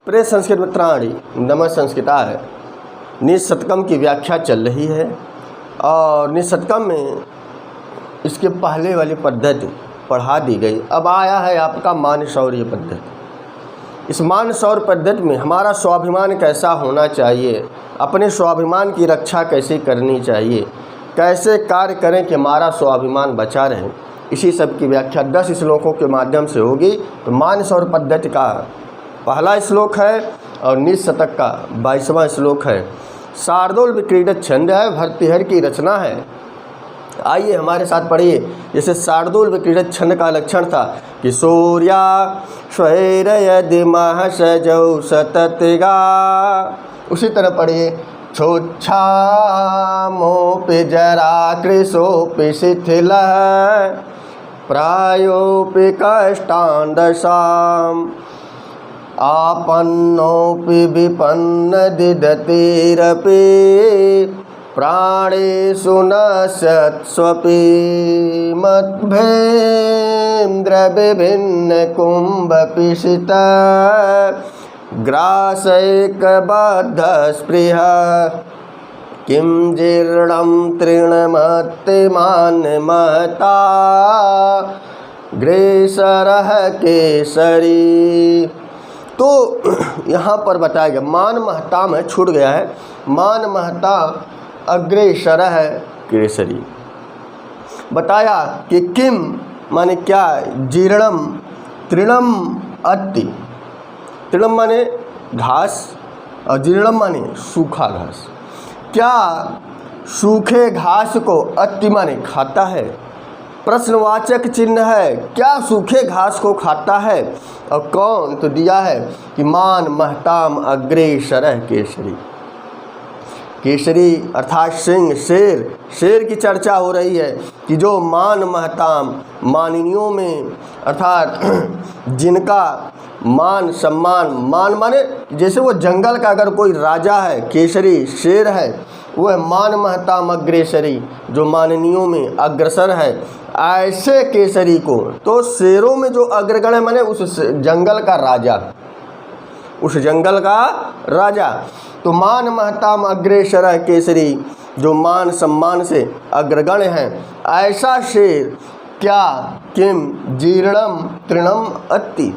प्रिय संस्कृत मित्राणि, नमः संस्कृताय। निशतकम की व्याख्या चल रही है और निशतकम में इसके पहले वाली पद्धति पढ़ा दी गई। अब आया है आपका मानशौर्य पद्धति। इस मानशौर्य पद्धति में हमारा स्वाभिमान कैसा होना चाहिए, अपने स्वाभिमान की रक्षा कैसे करनी चाहिए, कैसे कार्य करें कि हमारा स्वाभिमान बचा रहे, इसी सब की व्याख्या 10 श्लोकों के माध्यम से होगी। तो मानशौर्य पद्धति का पहला श्लोक है और निशतक का 22वां श्लोक है। शार्दूल विक्रीडित छंद है, भर्तृहरि की रचना है। आइए हमारे साथ पढ़िए। जैसे शार्दूल विक्रीडित छंद का लक्षण था कि सूर्या स्वैरयदि महसजौ सततगा, उसी तरह पढ़िए। छोच्छामोपि जराकृशोपि शिथिलः प्रायोपि कष्टान् आपन्नोपि विपन्नदिदतिरपि प्राणेषु नश्यत्स्वपि मद्भेन्द्रविभिन्नकुम्भपिशितः ग्रासैकबद्धस्पृहः किं जीर्णं तृणमतिमान्महता ग्रेसरः केसरी। तो यहाँ पर बताया गया मान महता में छूट गया है। मान महता अग्रेसर है केसरी। बताया कि किम माने क्या, जीर्णम, तृणम अति, तृणम माने घास और जीर्णम माने सूखा घास। क्या सूखे घास को अति माने खाता है, प्रश्नवाचक चिन्ह है। क्या सूखे घास को खाता है और कौन? तो दिया है कि मान महताम अग्रेसरः केसरी। केसरी अर्थात सिंह, शेर। शेर की चर्चा हो रही है कि जो मान महताम, माननीयों में अर्थात जिनका मान सम्मान, मान माने जैसे वो जंगल का अगर कोई राजा है, केसरी शेर है, वह मान महताम अग्रेसरी, जो माननीयों में अग्रसर है, ऐसे केसरी को। तो शेरों में जो अग्रगण है माने उस जंगल का राजा, उस जंगल का राजा। तो मान महताम अग्रेसर है केसरी, जो मान सम्मान से अग्रगण हैं, ऐसा शेर क्या, किम जीर्णम तृणम अति,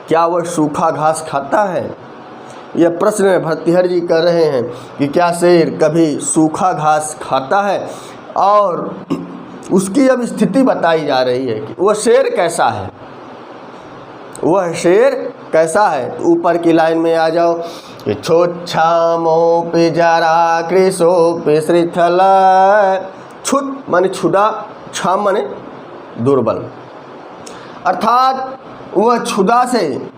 क्या वह सूखा घास खाता है? यह प्रश्न भर्तृहरि जी कर रहे हैं कि क्या शेर कभी सूखा घास खाता है। और उसकी अब स्थिति बताई जा रही है कि वह शेर कैसा है, वह शेर कैसा है। तो ऊपर की लाइन में आ जाओ कि छोच्छामोपि जराकृशोपि शिथिलः। छुत माने छुदा, छाम माने दुर्बल, अर्थात वह क्षुधा से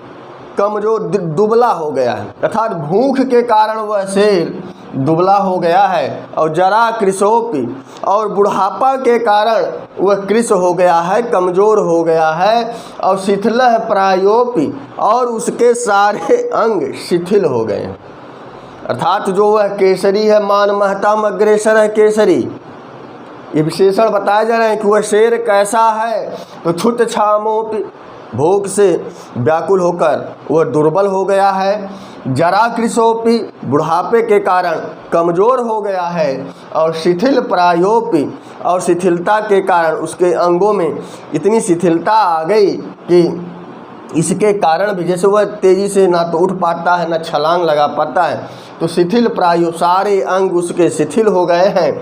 कमजोर दुबला हो गया है, अर्थात भूख के कारण वह शेर दुबला हो गया है। और जरा कृशोपि, और बुढ़ापा के कारण वह कृश हो गया है, कमज़ोर हो गया है। और शिथिलः प्रायोपि, और उसके सारे अंग शिथिल हो गए हैं। अर्थात जो वह केसरी है, मान महताम अग्रेसर है केसरी, ये विशेषण बताया जा रहे हैं कि वह शेर कैसा है। तो क्षुत छामोपि, भूख से व्याकुल होकर वह दुर्बल हो गया है। जरा कृशोपि, बुढ़ापे के कारण कमज़ोर हो गया है। और शिथिल प्रायोपि, और शिथिलता के कारण उसके अंगों में इतनी शिथिलता आ गई कि इसके कारण भी जैसे वह तेज़ी से ना तो उठ पाता है, ना छलांग लगा पाता है। तो शिथिल प्रायो, सारे अंग उसके शिथिल हो गए हैं।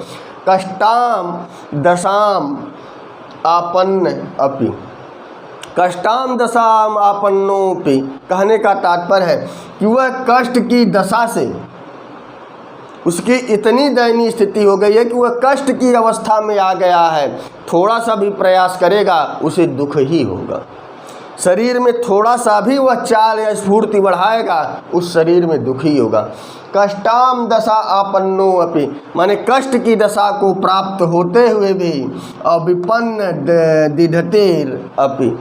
कष्टाम दशाम आपन्न अपि, कष्टाम दशाम आपन्नोपि, कहने का तात्पर्य है कि वह कष्ट की दशा से उसकी इतनी दयनीय स्थिति हो गई है कि वह कष्ट की अवस्था में आ गया है। थोड़ा सा भी प्रयास करेगा उसे दुख ही होगा। शरीर में थोड़ा सा भी वह चाल या स्फूर्ति बढ़ाएगा, उस शरीर में दुख ही होगा। कष्टाम दशा आपन्नो अपि, माने कष्ट की दशा को प्राप्त होते हुए भी, और विपन्न दिधतेर अपि,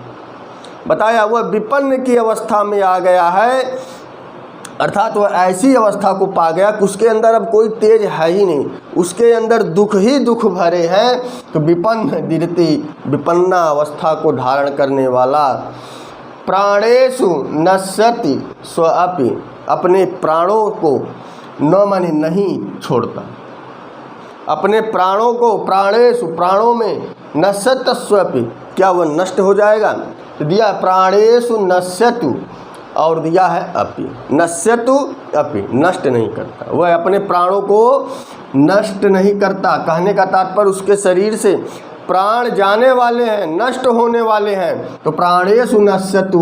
बताया वह विपन्न की अवस्था में आ गया है। अर्थात वह ऐसी अवस्था को पा गया कि उसके अंदर अब कोई तेज है ही नहीं, उसके अंदर दुख ही दुख भरे हैं। तो विपन्न दिरती, विपन्ना अवस्था को धारण करने वाला, प्राणेषु नश्यति स्वअपि, अपने प्राणों को न माने नहीं छोड़ता, अपने प्राणों को, प्राणेषु प्राणों में, नश्यत स्वअपि, क्या वह नष्ट हो जाएगा? तो दिया प्राणेषु नश्यतु और दिया है अपि, नश्यतु अपि, नष्ट नहीं करता, वह अपने प्राणों को नष्ट नहीं करता। कहने का तात्पर्य उसके शरीर से प्राण जाने वाले हैं, नष्ट होने वाले हैं। तो प्राणेषु नश्यतु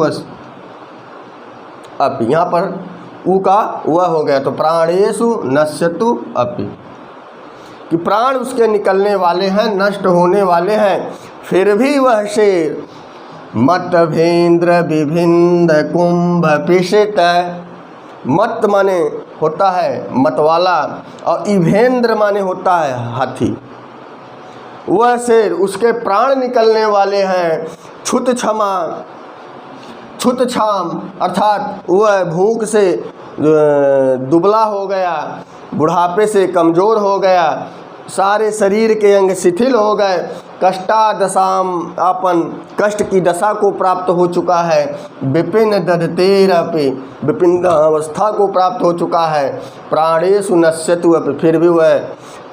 अपि, यहाँ पर उ का वह हो गया, तो प्राणेषु नश्यतु अपि, कि प्राण उसके निकलने वाले हैं, नष्ट होने वाले हैं, फिर भी वह शेर मतभेंद्र विभिन्न कुंभ पिशित, मत माने होता है मतवाला और इभेंद्र माने होता है हाथी, वह शेर, उसके प्राण निकलने वाले हैं, छुत क्षमा, छुत छाम, अर्थात वह भूख से दुबला हो गया, बुढ़ापे से कमज़ोर हो गया, सारे शरीर के अंग शिथिल हो गए, कष्टादशाम, अपन कष्ट की दशा को प्राप्त हो चुका है, विपिन दधतेरपि, विपिन अवस्था को प्राप्त हो चुका है, प्राणेषु नश्यतु अपि, फिर भी वह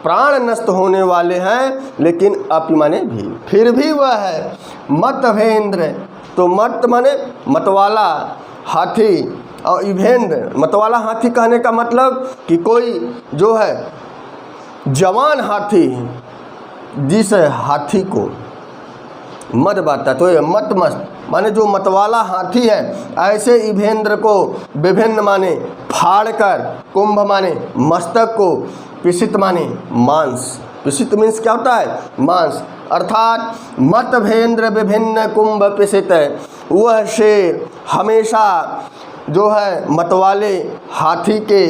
प्राण नष्ट होने वाले हैं, लेकिन अपि माने भी, फिर भी वह है मतभेंद्र। तो मत माने मतवाला हाथी और इभेंद्र, मतवाला हाथी कहने का मतलब कि कोई जो है जवान हाथी, जिस हाथी को मद बाता, तो ये मत मस्त माने जो मतवाला हाथी है, ऐसे इभेंद्र को विभिन्न माने फाड़ कर, कुंभ माने मस्तक को, पिशित माने मांस, पिशित मीन्स क्या होता है? मांस, अर्थात मतभेंद्र विभिन्न कुंभ पिशित, वह शेर हमेशा जो है मतवाले हाथी के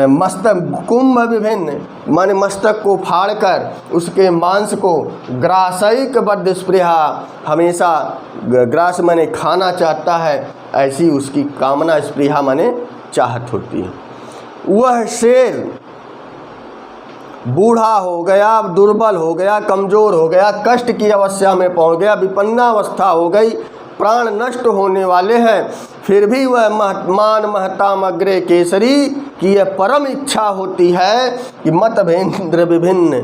मस्तक, कुंभ विभिन्न माने मस्तक को फाड़कर उसके मांस को, ग्रासैक बद्ध स्पृहा, हमेशा ग्रास माने खाना चाहता है, ऐसी उसकी कामना, स्पृहा माने चाहत होती है। वह शेर बूढ़ा हो गया, दुर्बल हो गया, कमज़ोर हो गया, कष्ट की अवस्था में पहुंच गया, विपन्ना अवस्था हो गई, प्राण नष्ट होने वाले हैं, फिर भी वह मान महताम अग्रे केसरी की यह परम इच्छा होती है कि मतभेंद्र विभिन्न,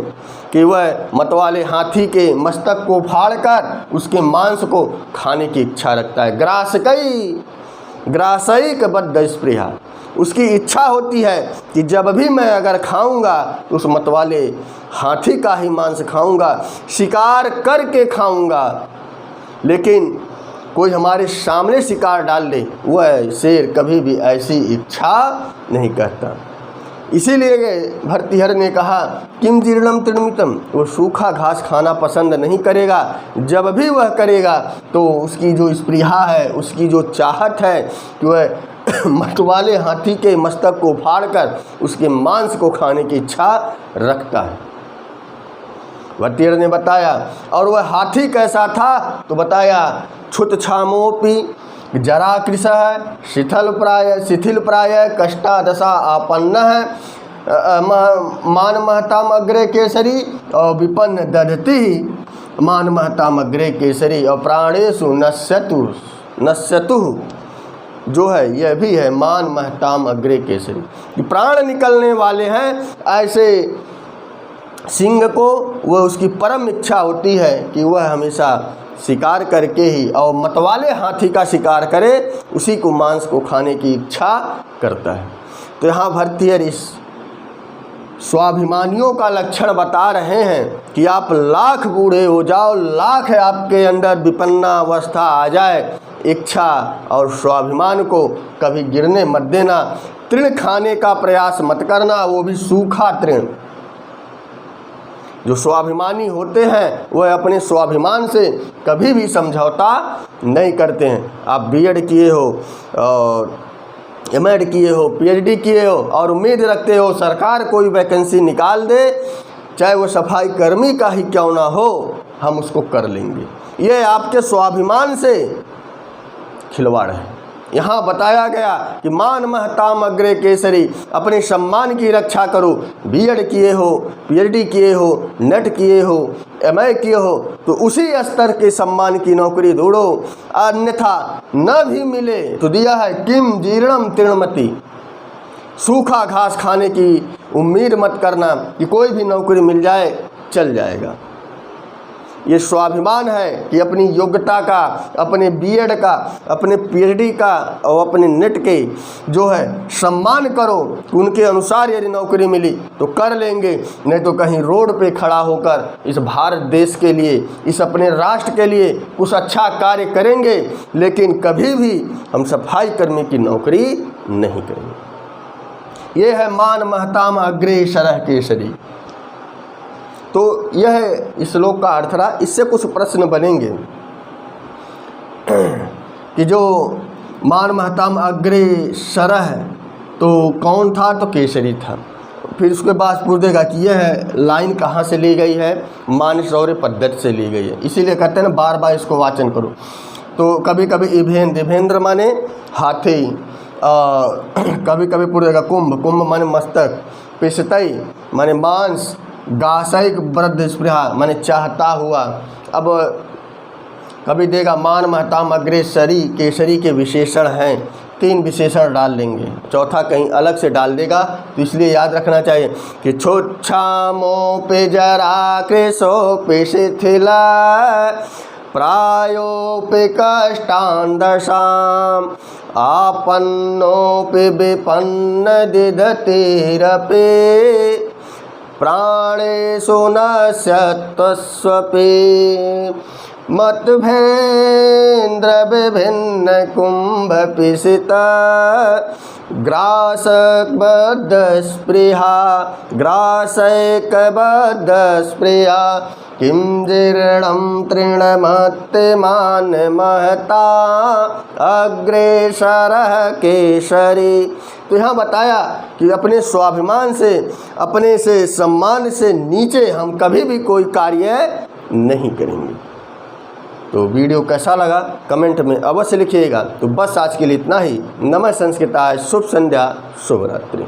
कि वह मतवाले हाथी के मस्तक को फाड़कर उसके मांस को खाने की इच्छा रखता है। ग्रासैक बद्ध स्पृहा, उसकी इच्छा होती है कि जब भी मैं अगर खाऊंगा तो उस मतवाले हाथी का ही मांस खाऊंगा, शिकार करके खाऊंगा, लेकिन कोई हमारे सामने शिकार डाल दे, वह शेर कभी भी ऐसी इच्छा नहीं करता। इसीलिए भर्तृहरि ने कहा किम जीर्णम तृणमितम, वो सूखा घास खाना पसंद नहीं करेगा, जब भी वह करेगा तो उसकी जो स्पृहा है, उसकी जो चाहत है कि वह मतवाले हाथी के मस्तक को फाड़कर उसके मांस को खाने की इच्छा रखता है। भर्तृहरि ने बताया, और वह हाथी कैसा था तो बताया, क्षुत छामोपि जरा कृश है, शिथिल प्राय कष्टादशा आपन्न है, मान महताम अग्रे केसरी और विपन्न दधति मान महताम अग्रे केसरी और प्राणेषु नश्यतु जो है यह भी है मान महताम अग्रे केसरी, कि प्राण निकलने वाले हैं, ऐसे सिंह को वह उसकी परम इच्छा होती है कि वह हमेशा शिकार करके ही, और मतवाले हाथी का शिकार करे, उसी को मांस को खाने की इच्छा करता है। तो यहाँ भर्तृहरि स्वाभिमानियों का लक्षण बता रहे हैं कि आप लाख बूढ़े हो जाओ, लाख आपके अंदर विपन्ना अवस्था आ जाए, इच्छा और स्वाभिमान को कभी गिरने मत देना। तृण खाने का प्रयास मत करना, वो भी सूखा तृण। जो स्वाभिमानी होते हैं वह अपने स्वाभिमान से कभी भी समझौता नहीं करते हैं। आप बीएड किए हो और एमएड किए हो, पीएचडी किए हो और उम्मीद रखते हो सरकार कोई वैकेंसी निकाल दे, चाहे वो सफाई कर्मी का ही क्यों ना हो, हम उसको कर लेंगे। ये आपके स्वाभिमान से खिलवाड़ है। यहाँ बताया गया कि मान महताम अग्रे केसरी, अपने सम्मान की रक्षा करो। बीएड किए हो, पीएचडी किए हो, नेट किए हो, एमए किए हो, तो उसी स्तर के सम्मान की नौकरी ढूंढो, अन्यथा न भी मिले तो दिया है किम जीर्णम तृणमति, सूखा घास खाने की उम्मीद मत करना कि कोई भी नौकरी मिल जाए चल जाएगा। ये स्वाभिमान है कि अपनी योग्यता का, अपने बीएड का, अपने पीएचडी का और अपने नेट के जो है सम्मान करो। उनके अनुसार यदि नौकरी मिली तो कर लेंगे, नहीं तो कहीं रोड पे खड़ा होकर इस भारत देश के लिए, इस अपने राष्ट्र के लिए कुछ अच्छा कार्य करेंगे, लेकिन कभी भी हम सफाई कर्मी की नौकरी नहीं करेंगे। ये है मान महताम अग्रे शरः केसरी। तो यह इस श्लोक का अर्थ रहा। इससे कुछ प्रश्न बनेंगे कि जो मान महताम अग्रे शरः तो कौन था, तो केसरी था। फिर उसके बाद पूछ देगा कि यह लाइन कहाँ से ली गई है, मानसौर्य पद्धति से ली गई है। इसीलिए कहते हैं ना बार बार इसको वाचन करो। तो कभी कभी इभेंद्र माने हाथी, कभी कभी पूछ देगा कुंभ माने मस्तक, पिसतई माने मांस, गासैक वृद्ध स्पृहा माने चाहता हुआ। अब कभी देगा मान महताम अग्रेसरी केसरी के विशेषण हैं, 3 विशेषण डाल लेंगे, चौथा कहीं अलग से डाल देगा। तो इसलिए याद रखना चाहिए कि छोच्छामो पे जरा कृशो पे शिथिला प्रायोपि कष्टान् दशाम् आपन्नोपि विपन्न दिदतिरपि प्राणेषु नश्यत्वस्वपि मतभेन्द्र विभिन्न कुम्भपिशित ग्रासबद्ध स्पृहा किं जीर्णं तृणमत्यमान महता अग्रेसरः केसरी। तो यहाँ बताया कि अपने स्वाभिमान से, अपने से सम्मान से नीचे हम कभी भी कोई कार्य नहीं करेंगे। तो वीडियो कैसा लगा कमेंट में अवश्य लिखिएगा। तो बस आज के लिए इतना ही। नमः संस्कृताय, शुभ संध्या, शुभ रात्रि।